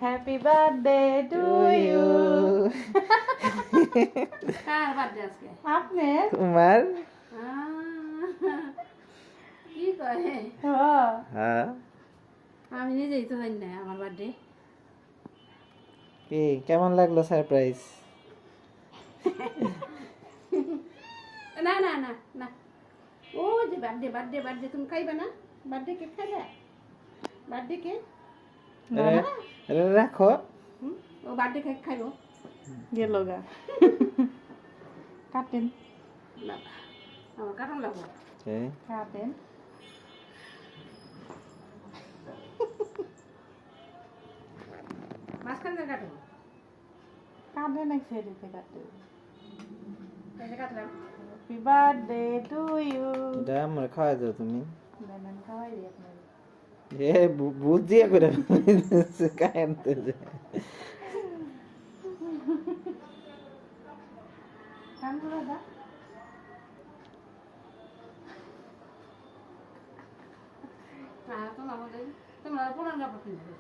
Happy birthday to you. কার birthday আজকে? আপনি তোমার কি কয়? হ্যাঁ আমি নিজেই তো জানি না আমার বার্থডে। কি কেমন লাগলো সারপ্রাইজ? না না না না, ও যে বার্থডে বার্থডে বার্থডে তুমি খাইবে না? বার্থডে কেক খাইবে? বার্থডে কেক রাখো। ও বার্থডে কেক খাইব গেল গা। কাটেন না, আমার কারণ লাগবো। কাটেন। মাঝখানে কাটো, কাটেন এক সাইডে কাটেন। এই যে কাটলাম। Happy birthday to you. এটা আমার খাওয়াই দাও তুমি। দেন খাওয়াই দিই আপনার। এ বুঝিয়ে করে কায়নতে যে কাম করে দা। তোমরা পুরান কাপড় কিনবে।